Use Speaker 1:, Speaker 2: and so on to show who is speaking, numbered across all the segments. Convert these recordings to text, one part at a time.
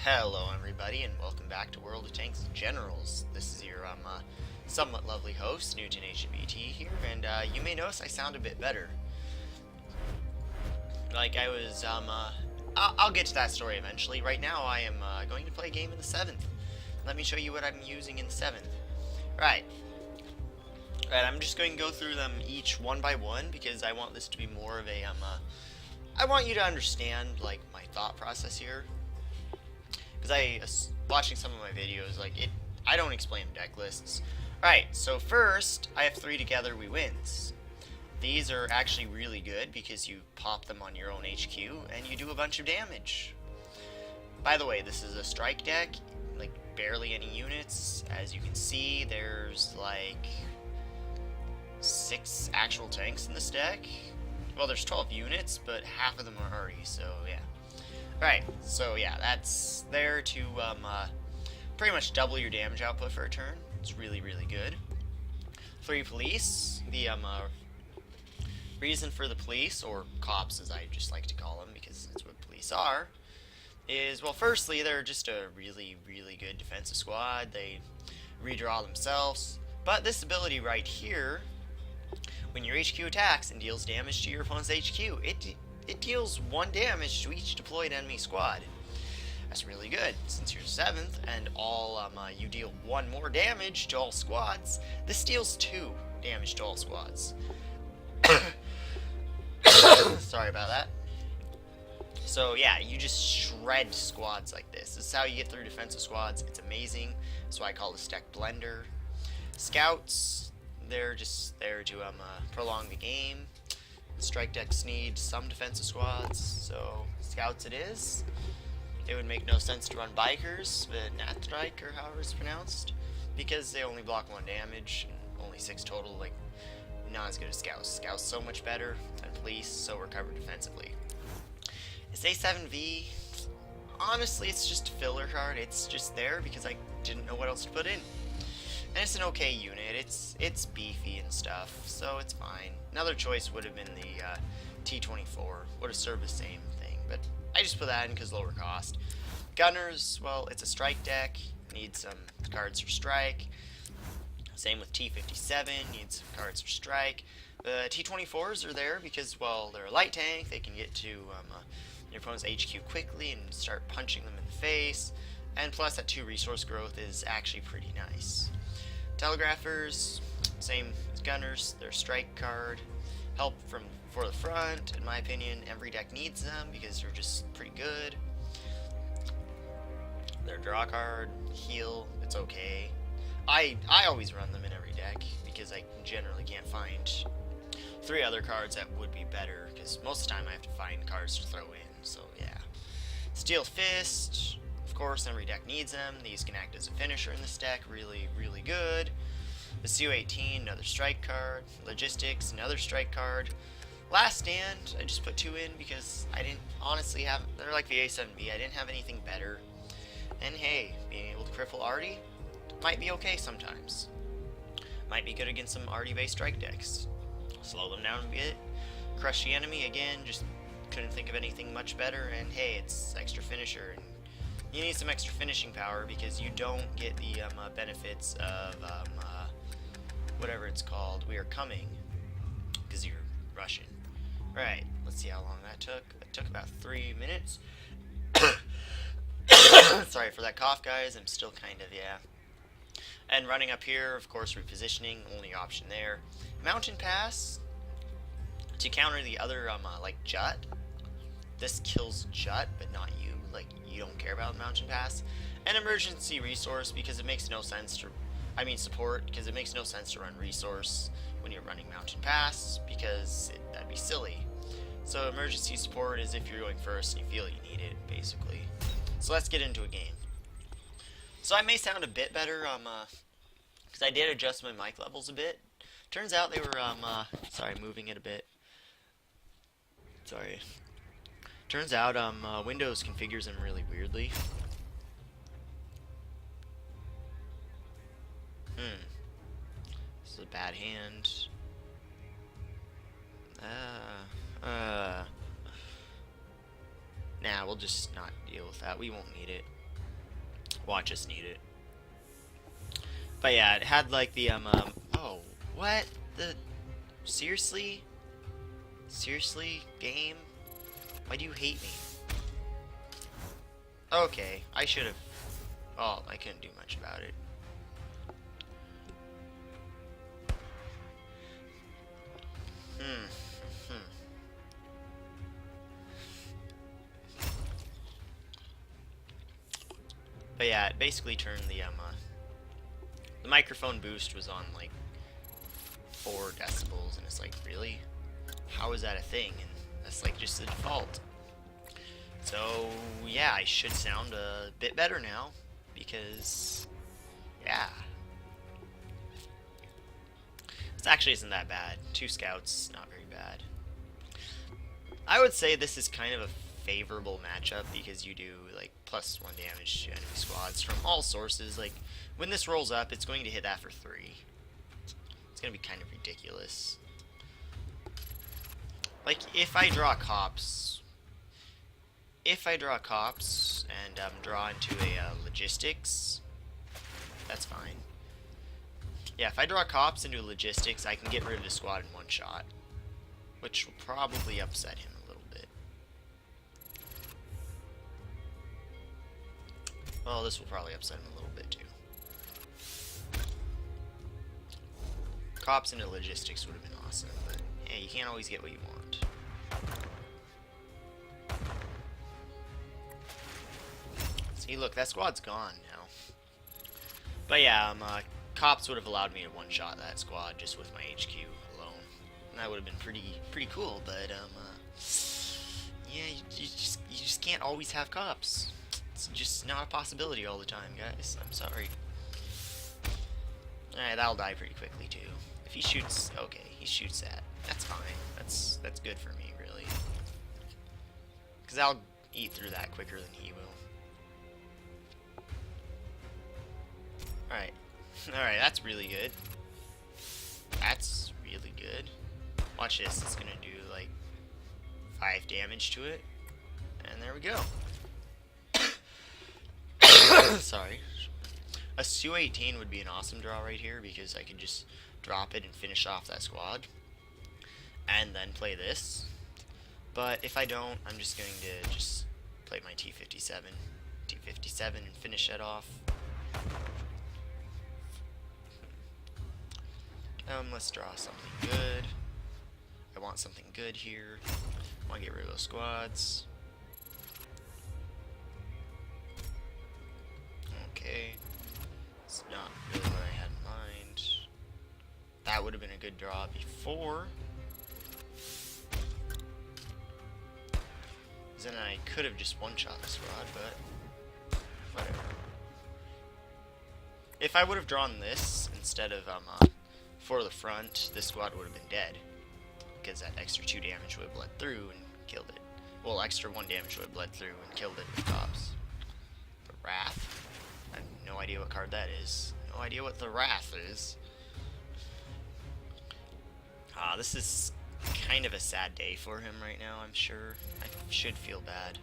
Speaker 1: Hello everybody and welcome back to World of Tanks and Generals. This is your somewhat lovely host, Newton HBT here, and you may notice I sound a bit better. Like I was, I'll get to that story eventually. Right now I am going to play a game in the 7th. Let me show you what I'm using in the 7th. Right, I'm just going to go through them each one by one because I want this to be more of a, I want you to understand, like, my thought process here. Because watching some of my videos, I don't explain deck lists. Alright, so first, I have 3 together we wins. These are actually really good because you pop them on your own HQ and you do a bunch of damage. By the way, this is a strike deck, like barely any units. As you can see, there's like 6 actual tanks in this deck. Well, there's 12 units, but half of them are already, so yeah. Alright, so yeah, that's there to pretty much double your damage output for a turn. It's really, really good. 3 police. The reason for the police, or cops as I just like to call them because that's what police are, is, well, firstly, they're just a really, really good defensive squad. They redraw themselves. But this ability right here, when your HQ attacks and deals damage to your opponent's HQ, it deals 1 damage to each deployed enemy squad. That's really good. Since you're 7th and you deal 1 more damage to all squads, this deals 2 damage to all squads. Sorry about that. So yeah, you just shred squads like this. This is how you get through defensive squads. It's amazing. That's why I call this deck Blender. Scouts, they're just there to prolong the game. Strike decks need some defensive squads, so scouts it is. It would make no sense to run bikers, but Natstrike, or however it's pronounced, because they only block 1 damage, and only 6 total, like, not as good as scouts. Scouts so much better than police, so recover defensively. Is A7V, honestly, it's just a filler card. It's just there because I didn't know what else to put in. And it's an okay unit. It's beefy and stuff, so it's fine. Another choice would have been the T24. Would have served the same thing, but I just put that in because lower cost. Gunners, well, it's a strike deck. Needs some cards for strike. Same with T57. Needs some cards for strike. The T24s are there because, well, they're a light tank. They can get to your opponent's HQ quickly and start punching them in the face. And plus, that 2 resource growth is actually pretty nice. Telegraphers, same as gunners, they're strike card. Help for the front, in my opinion, every deck needs them because they're just pretty good. They're draw card, heal, it's okay. I always run them in every deck because I generally can't find 3 other cards that would be better because most of the time I have to find cards to throw in, so yeah. Steel Fist, of course, every deck needs them. These can act as a finisher in this deck. Really, really good. The Su-18, another strike card. Logistics, another strike card. Last Stand, I just put 2 in because I didn't honestly have... They're like the A7B. I didn't have anything better. And hey, being able to cripple Artie might be okay sometimes. Might be good against some Artie-based strike decks. Slow them down a bit. Crush the enemy again. Just couldn't think of anything much better. And hey, it's extra finisher. And you need some extra finishing power because you don't get the benefits of whatever it's called. We are coming because you're Russian. Right, let's see how long that took. It took about 3 minutes. Sorry for that cough, guys. I'm still kind of, yeah. And running up here, of course, repositioning, only option there. Mountain Pass, to counter the other, like Jut. This kills Jut, but not you. Like, you don't care about Mountain Pass. And emergency resource, because it makes no sense to... support, because it makes no sense to run resource when you're running Mountain Pass, because that'd be silly. So emergency support is if you're going first and you feel you need it, basically. So let's get into a game. So I may sound a bit better, because I did adjust my mic levels a bit. Turns out they were, sorry, moving it a bit. Sorry. Turns out, Windows configures them really weirdly. This is a bad hand. Nah, we'll just not deal with that. We won't need it. Watch us need it. But yeah, it had like the oh, what? Seriously? Seriously, game? Why do you hate me? Okay, I should have. Oh, I couldn't do much about it. But yeah, it basically turned the microphone boost was on like 4 decibels, and it's like, really? How is that a thing? And that's like just the default. So yeah, I should sound a bit better now, because yeah, this actually isn't that bad. 2 scouts, not very bad. I would say this is kind of a favorable matchup because you do like +1 damage to enemy squads from all sources. Like when this rolls up, it's going to hit that for 3. It's gonna be kind of ridiculous. Like if I draw cops and draw into a logistics, that's fine. Yeah, if I draw cops into logistics, I can get rid of the squad in 1 shot, which will probably upset him a little bit. Well, this will probably upset him a little bit too. Cops into logistics would have been awesome, but hey, you can't always get what you want. See, look, that squad's gone now. But yeah, cops would have allowed me to 1-shot that squad just with my HQ alone, and that would have been pretty cool. But yeah, you just can't always have cops. It's just not a possibility all the time, guys. I'm sorry. Alright, that'll die pretty quickly too. If he shoots, okay, he shoots that. That's fine. That's good for me, really. Because I'll eat through that quicker than he will. Alright. Alright, that's really good. That's really good. Watch this. It's gonna do like 5 damage to it. And there we go. Sorry. A Su-18 would be an awesome draw right here because I could just drop it and finish off that squad. And then play this. But if I don't, I'm just going to just play my T-57 and finish it off. Let's draw something good. I want something good here. I want to get rid of those squads. Okay. It's not really what I had in mind. That would have been a good draw before. Then I could have just 1-shot the squad, but whatever. If I would have drawn this instead of for the front, this squad would have been dead, because that extra 2 damage would have bled through and killed it. Well, extra 1 damage would have bled through and killed it with cops. The Wrath? I have no idea what card that is. No idea what the Wrath is. This is kind of a sad day for him right now, I'm sure. I should feel bad.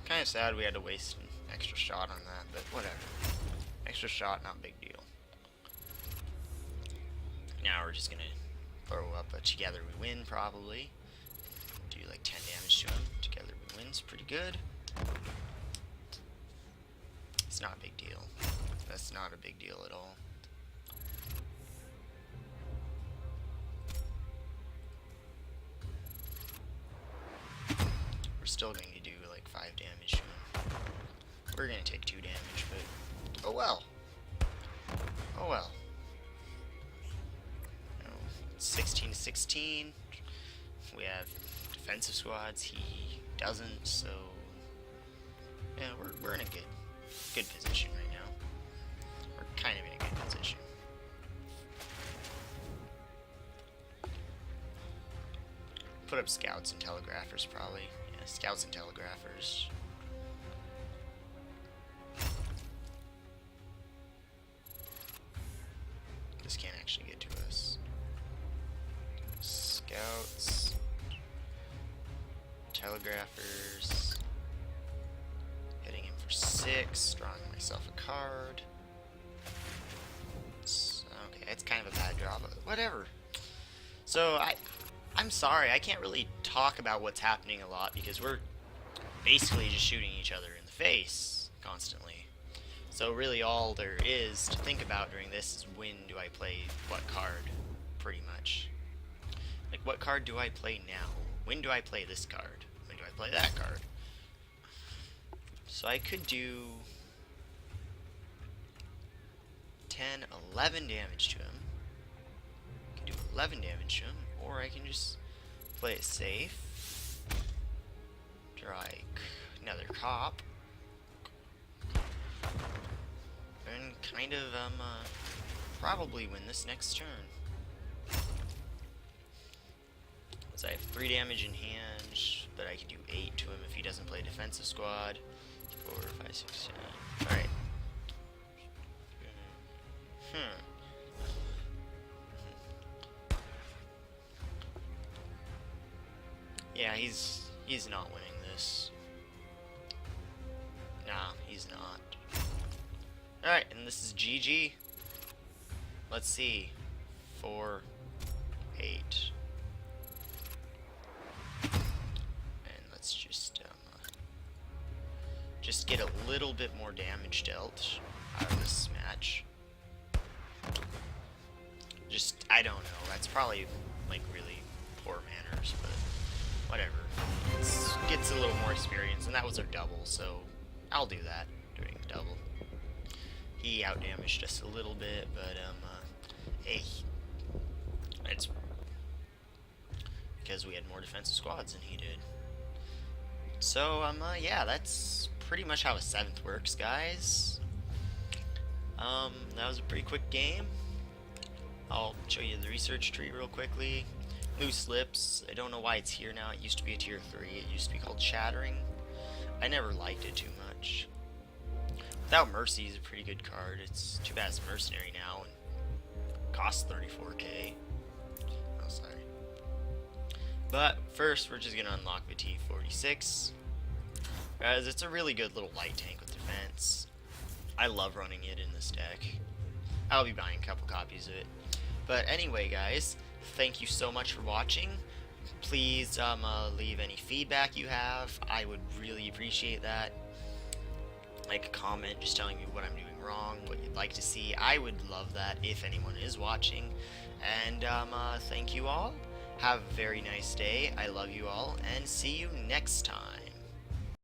Speaker 1: Kind of sad we had to waste an extra shot on that, but whatever. Extra shot, not big deal. Now we're just gonna throw up a Together We Win, probably. Do like 10 damage to him. Together We Win's pretty good. It's not a big deal. That's not a big deal at all. We're still going to do like 5 damage to him. We're going to take 2 damage, but oh well. Oh well. You know, 16 to 16. We have defensive squads. He doesn't, so yeah, we're in a good position right now. We're kind of in a good position. Put up scouts and telegraphers, probably. Yeah, scouts and telegraphers. This can't actually get to us. Scouts. Telegraphers. Hitting him for 6. Drawing myself a card. Okay, it's kind of a bad draw, but whatever. So, I'm sorry, I can't really talk about what's happening a lot because we're basically just shooting each other in the face constantly. So really all there is to think about during this is when do I play what card, pretty much. Like, what card do I play now? When do I play this card? When do I play that card? So I could do 10, 11 damage to him. I can do 11 damage to him, or I can just play it safe. Strike another cop. And kind of, probably win this next turn. So I have 3 damage in hand, but I can do 8 to him if he doesn't play defensive squad. 4, 5, 6, 7. Alright. Yeah, he's not winning this. Nah, he's not. Alright, and this is GG. Let's see. 4, 8. And let's just get a little bit more damage dealt out of this match. I don't know, that's probably like really poor manners, but whatever. It gets a little more experience, and that was our double, so I'll do that during the double. He outdamaged us a little bit, but hey, it's because we had more defensive squads than he did. So yeah, that's pretty much how a 7th works, guys. That was a pretty quick game. I'll show you the research tree real quickly. Loose Lips, I don't know why it's here now. It used to be a tier 3. It used to be called Shattering. I never liked it too much. Without Mercy is a pretty good card. It's too bad it's mercenary now and costs 34k. Oh, sorry. But first, we're just gonna unlock the T46. Guys, it's a really good little light tank with defense. I love running it in this deck. I'll be buying a couple copies of it. But anyway, guys, thank you so much for watching. Please leave any feedback you have. I would really appreciate that. Like a comment just telling me what I'm doing wrong, what you'd like to see. I would love that if anyone is watching. And thank you all. Have a very nice day. I love you all, and see you next time.